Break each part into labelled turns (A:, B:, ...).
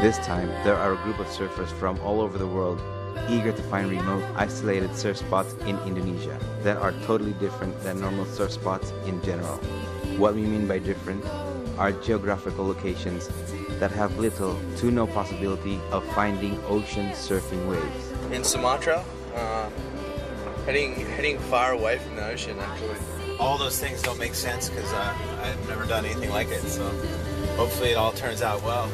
A: This time, there are a group of surfers from all over the world eager to find remote, isolated surf spots in Indonesia that are totally different than normal surf spots in general. What we mean by different are geographical locations that have little to no possibility of finding ocean surfing waves.
B: In Sumatra, heading far away from the ocean, actually.
C: All those things don't make sense because I've never done anything like it, so hopefully it all turns out well.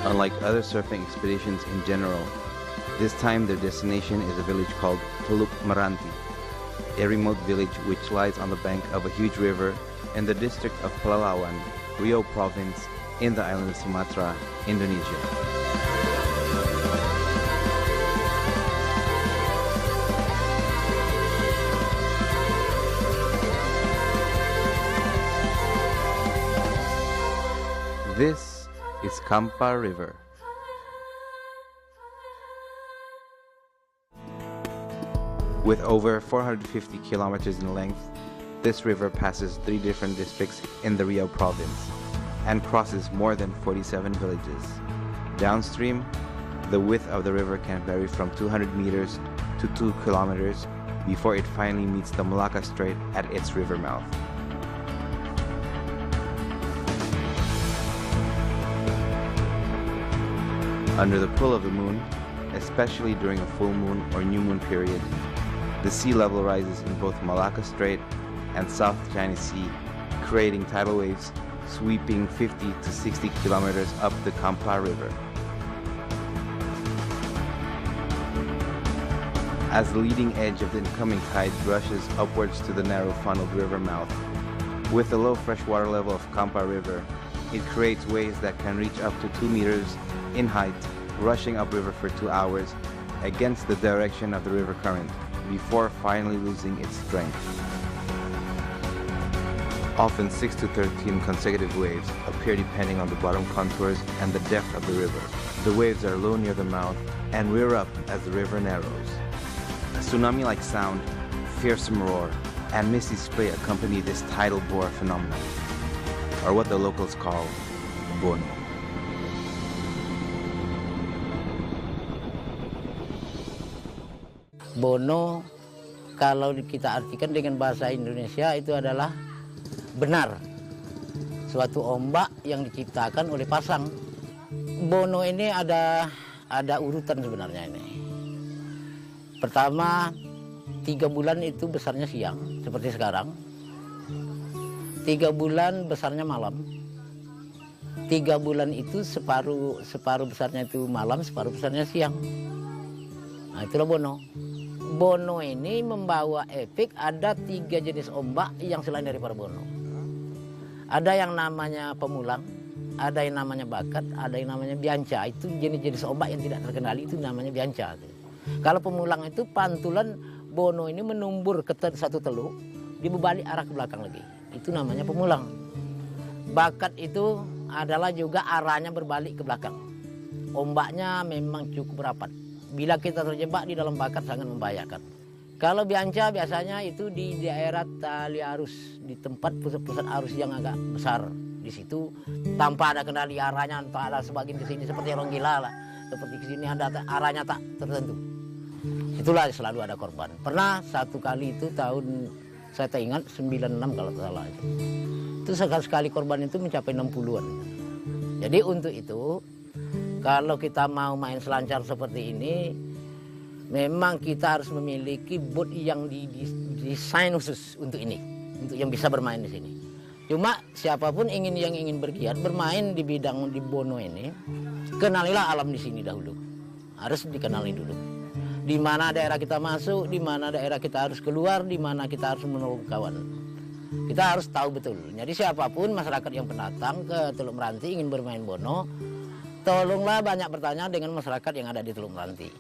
A: Unlike other surfing expeditions in general, this time their destination is a village called Teluk Meranti, a remote village which lies on the bank of a huge river in the district of Pelalawan, Riau province, in the island of Sumatra, Indonesia. This is Kampar River. With over 450 kilometers in length, this river passes 3 different districts in the Riau province and crosses more than 47 villages. Downstream, the width of the river can vary from 200 meters to 2 kilometers before it finally meets the Malacca Strait at its river mouth. Under the pull of the moon, especially during a full moon or new moon period, the sea level rises in both Malacca Strait and South China Sea, creating tidal waves sweeping 50 to 60 kilometers up the Kampar River. As the leading edge of the incoming tide rushes upwards to the narrow funneled river mouth, with the low freshwater level of Kampar River, it creates waves that can reach up to 2 meters in height, rushing upriver for 2 hours against the direction of the river current, before finally losing its strength. Often 6 to 13 consecutive waves appear depending on the bottom contours and the depth of the river. The waves are low near the mouth and rear up as the river narrows. A tsunami-like sound, fearsome roar, and misty spray accompany this tidal bore phenomenon, or what the locals call Bono.
D: Bono, kalau kita artikan dengan bahasa Indonesia, itu adalah benar. Suatu ombak yang diciptakan oleh pasang. Bono ini ada urutan sebenarnya ini. Pertama, 3 bulan itu besarnya siang, seperti sekarang. 3 bulan besarnya malam. 3 bulan itu separuh besarnya itu malam, separuh besarnya siang. Nah, itulah Bono. Bono ini membawa efek, ada 3 jenis ombak yang selain daripada Bono. Ada yang namanya pemulang, ada yang namanya bakat, ada yang namanya bianca. Itu jenis-jenis ombak yang tidak terkendali, itu namanya bianca. Kalau pemulang itu pantulan Bono ini menumbur ke satu teluk, dia berbalik arah ke belakang lagi. Itu namanya pemulang. Bakat itu adalah juga arahnya berbalik ke belakang. Ombaknya memang cukup rapat. Bila kita terjebak di dalam bakat sangat membahayakan. Kalau bianca biasanya itu di daerah tali arus, di tempat pusat-pusat arus yang agak besar. Di situ tanpa ada kendali arahnya, entah ada sebagian ke sini seperti orang gila lah. Seperti ke sini ada arahnya tak tertentu. Itulah selalu ada korban. Pernah satu kali itu tahun, saya tak ingat, 96 kalau tak salah. Itu sekali korban itu mencapai 60-an. Jadi untuk itu, kalau kita mau main selancar seperti ini, memang kita harus memiliki boot yang didesain khusus untuk ini, untuk yang bisa bermain di sini. Cuma siapapun yang ingin bergiat bermain di bidang di Bono ini, kenalilah alam di sini dahulu. Harus dikenali dulu. Di mana daerah kita masuk, di mana daerah kita harus keluar, di mana kita harus menolong kawan. Kita harus tahu betul. Jadi siapapun masyarakat yang pendatang ke Teluk Meranti ingin bermain Bono, tolonglah banyak bertanya dengan masyarakat yang ada di Teluk Meranti.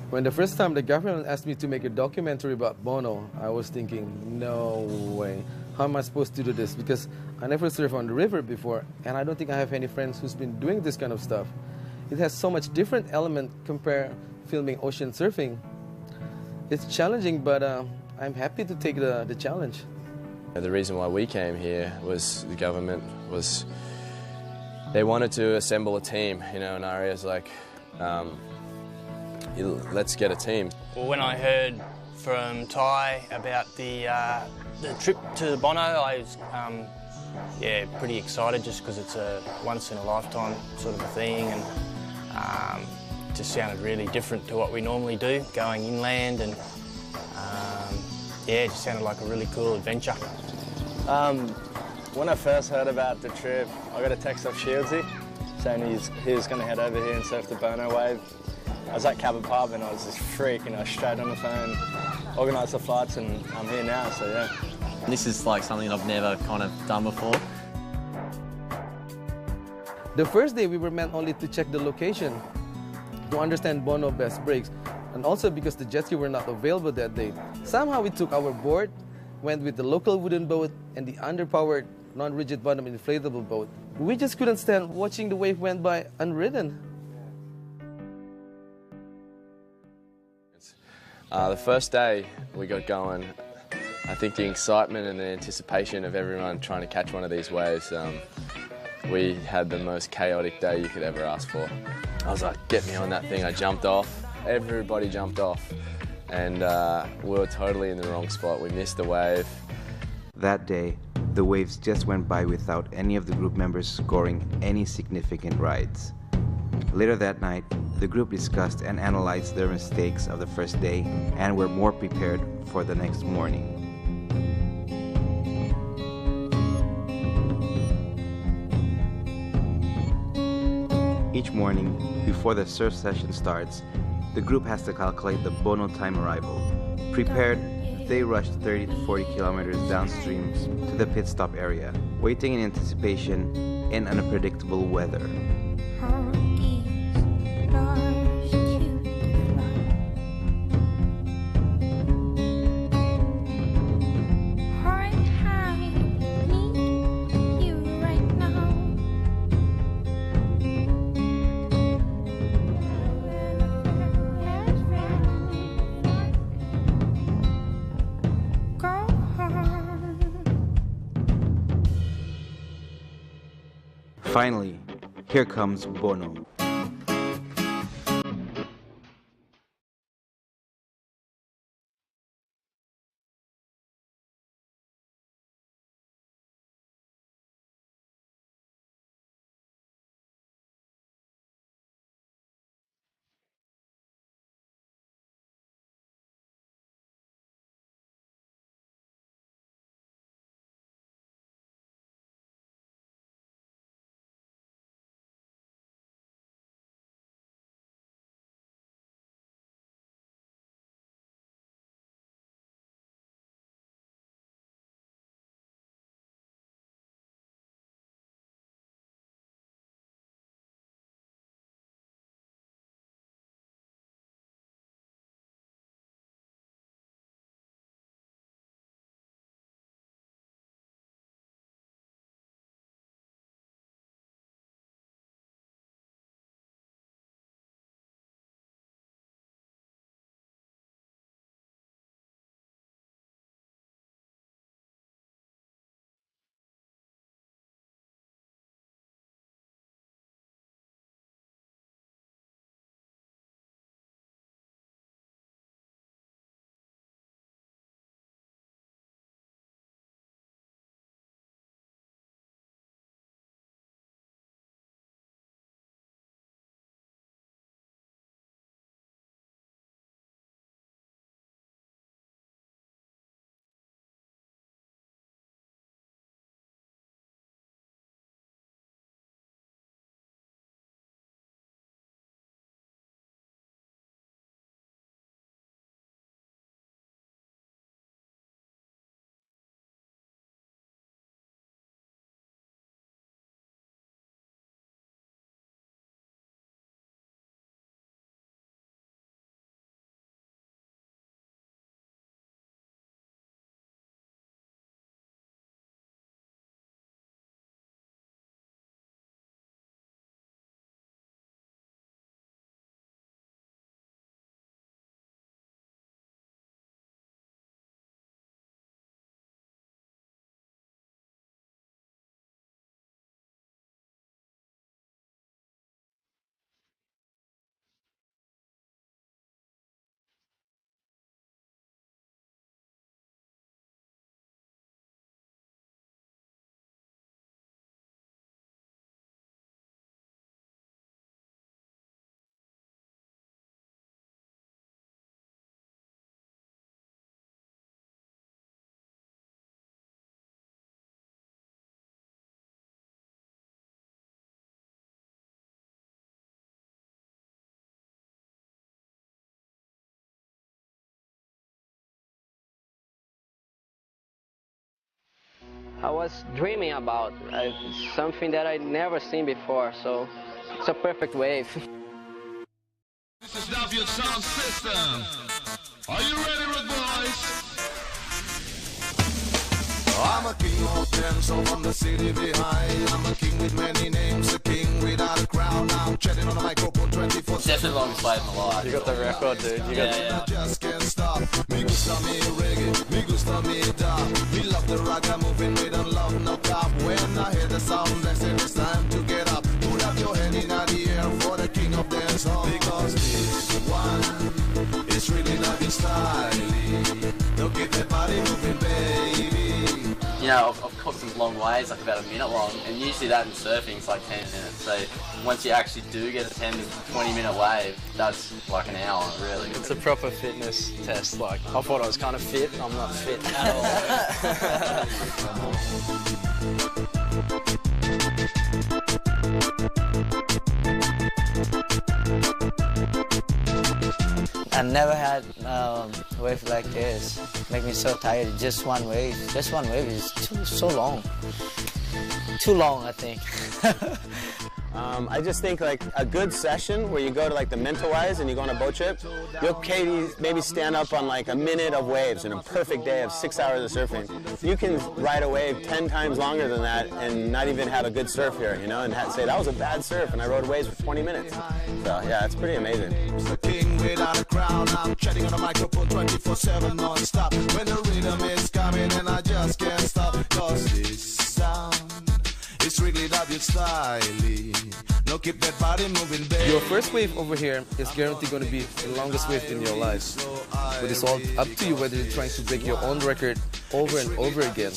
B: When the first time the government asked me to make a documentary about Bono, I was thinking, no way.
E: how am I supposed to do this? Because I never surfed on the river before, and I don't think I have any friends who's been doing this kind of stuff. It has so much different element compared filming ocean surfing. It's challenging, but I'm happy to take the challenge.
F: The reason why we came here was the government was, they wanted to assemble a team, you know, in areas like, let's get a team.
G: Well, when I heard from Ty about the trip to Bono, I was pretty excited just because it's a once-in-a-lifetime sort of a thing, and just sounded really different to what we normally do, going inland, and it just sounded like a really cool adventure.
B: When I first heard about the trip, I got a text off Shieldsy saying he was going to head over here and surf the Bono wave. I was at Cabot Pub and I was just freaking, I was straight on the phone, organised the flights, and I'm here now, so yeah.
H: This is like something I've never kind of done before.
E: The first day we were meant only to check the location, to understand Bono best breaks, and also because the jet ski were not available that day. Somehow we took our board, went with the local wooden boat and the underpowered, non-rigid bottom inflatable boat. We just couldn't stand watching the wave went by unridden.
F: The first day we got going, I think the excitement and the anticipation of everyone trying to catch one of these waves, we had the most chaotic day you could ever ask for. I was like, get me on that thing. I jumped off. Everybody jumped off. And we were totally in the wrong spot. We missed the wave.
A: That day, the waves just went by without any of the group members scoring any significant rides. Later that night, the group discussed and analyzed their mistakes of the first day and were more prepared for the next morning. Each morning, before the surf session starts, the group has to calculate the Bono time arrival. Prepared, they rushed 30 to 40 kilometers downstream to the pit stop area, waiting in anticipation in unpredictable weather. Finally, here comes Bono.
I: I was dreaming about. Something that I'd never seen before, so it's a perfect wave.
J: This is W Sound System. Are you ready, Rude Boys? I'm a king of dance, so from the city behind. I'm a king with many names, a king without a crown. I'm chatting on the microphone 24/7.
H: Definitely the longest wave in my life.
B: You got the record, dude. You got
J: I just can't stop. Me gusta mi reggae, me gusta mi da. We love the raga moving, we don't love no cop. When I hear the sound, I say it's time to get up. Put up your hand in the air for the king of dance hall. Because this one is really not in style. Don't get that body moving, baby.
H: You know, I've caught some long waves, like about a minute long, and usually that in surfing is like 10 minutes. So once you actually do get a 10 to 20 minute wave, that's like an hour, really.
B: It's a proper fitness test. Like, I thought I was kind of fit. I'm not fit at all.
K: I never had a wave like this. Make me so tired. Just one wave. Just one wave is so long. Too long, I think.
L: I just think like a good session where you go to like the mental wise and you go on a boat trip, you'll maybe stand up on like a minute of waves in a perfect day of 6 hours of surfing. You can ride a wave 10 times longer than that and not even have a good surf here, you know, and say that was a bad surf and I rode waves for 20 minutes. So yeah, it's pretty amazing.
J: The king without a crown, I'm chatting on the microphone 24/7 non-stop. When the rhythm is coming and I just can't stop. Cause this sound is really W style. No, keep that body moving, baby.
E: Your first wave over here is guaranteed going to be the longest wave in your life. But it's all up to you whether you're trying to break your own record over and over again.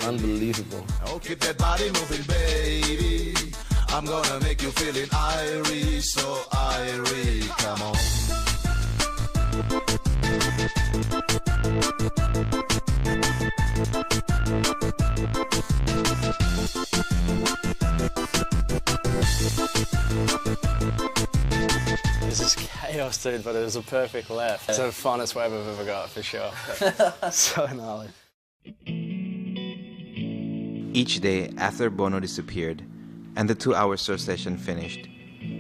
E: Unbelievable.
J: Oh, keep that body moving, baby. I'm gonna make you feeling irie, so irie. Come on.
B: This is chaos, dude, but it was a perfect left. It's the funnest wave I've ever got, for sure. So gnarly.
A: Each day after Bono disappeared and the 2-hour surf session finished,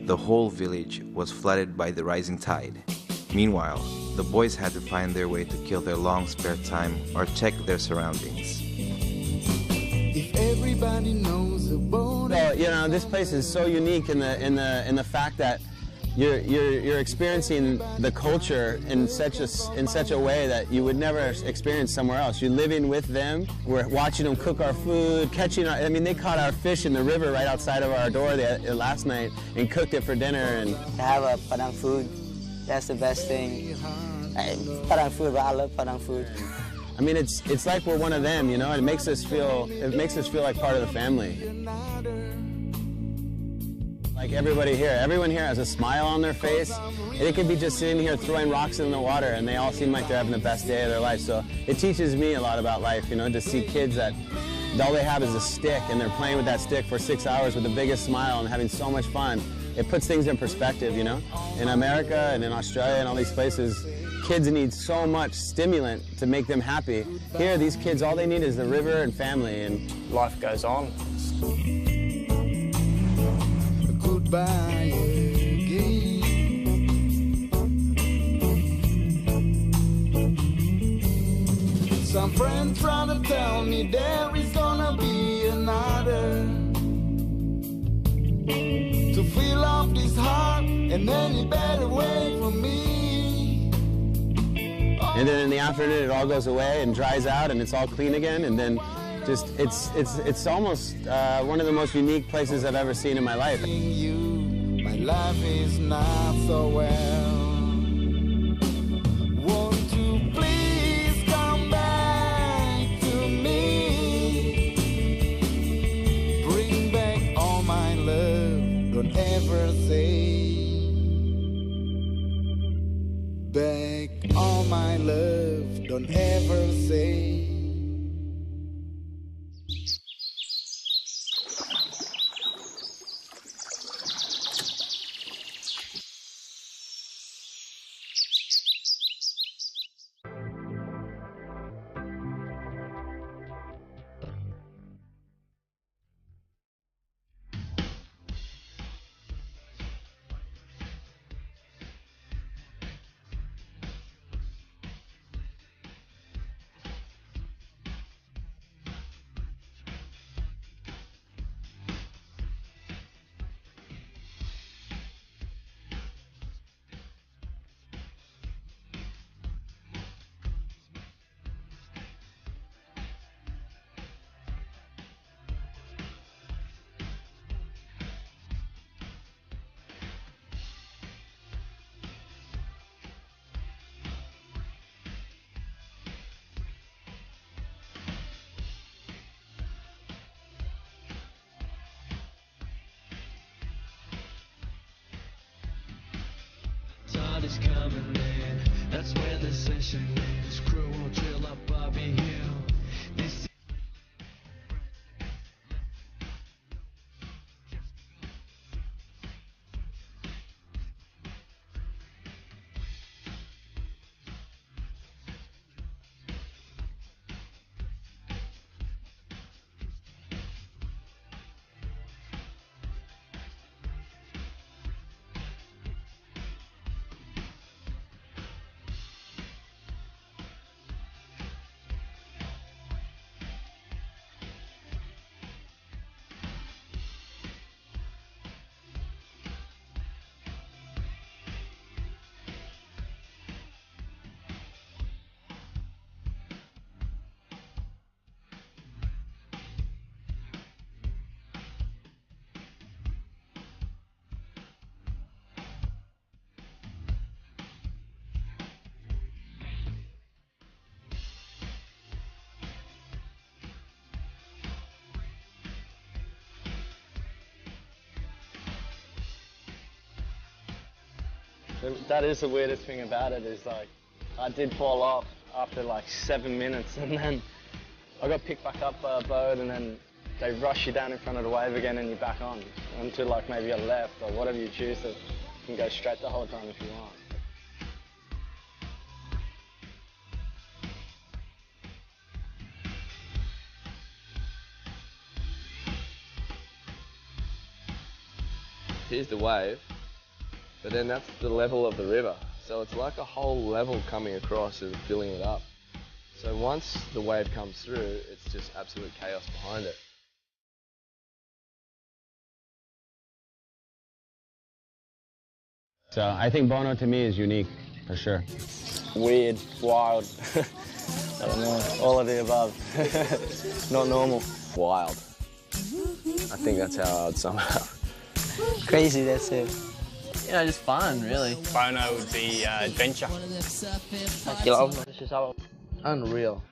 A: the whole village was flooded by the rising tide. Meanwhile, the boys had to find their way to kill their long spare time or check their surroundings.
J: If everybody knows about
L: So, you know, this place is so unique in the fact that you're experiencing the culture in such a way that you would never experience somewhere else. You're living with them. We're watching them cook our food, I mean, they caught our fish in the river right outside of our door last night and cooked it for dinner. And
K: To have a Padang food, that's the best thing. Padang food, but I love Padang food.
L: I mean, it's like we're one of them, you know. It makes us feel like part of the family. Like everyone here has a smile on their face. And it could be just sitting here throwing rocks in the water and they all seem like they're having the best day of their life. So it teaches me a lot about life, you know, to see kids that all they have is a stick and they're playing with that stick for 6 hours with the biggest smile and having so much fun. It puts things in perspective, you know. In America and in Australia and all these places, kids need so much stimulant to make them happy. Here, these kids, all they need is the river and family, and
B: life goes on.
J: goodbye again. Some friends trying to tell me there is gonna be another to fill up this heart and any better way for me.
L: And then in the afternoon, it all goes away and dries out, and it's all clean again. And then, just it's almost one of the most unique places I've ever seen in my life.
J: My life is not so well. Won't you please come back to me? Bring back all my love. Don't ever say back all my love. Don't ever say.
M: is coming in. That's where the session is. Crew will drill up Bobby Hill. This
B: That is the weirdest thing about it, is like, I did fall off after like 7 minutes, and then I got picked back up by a boat, and then they rush you down in front of the wave again and you're back on, onto like maybe a left or whatever you choose to. You can go straight the whole time if you want.
F: Here's the wave, but then that's the level of the river. So it's like a whole level coming across and filling it up. So once the wave comes through, it's just absolute chaos behind it.
L: So I think Bono to me is unique, for sure.
B: Weird, wild, I don't know, all of the above. Not normal.
F: Wild. I think that's how I would sum it up.
K: Crazy, that's it.
N: You know, just fun, really.
G: Bono would be adventure.
K: Gelombag.
E: Unreal.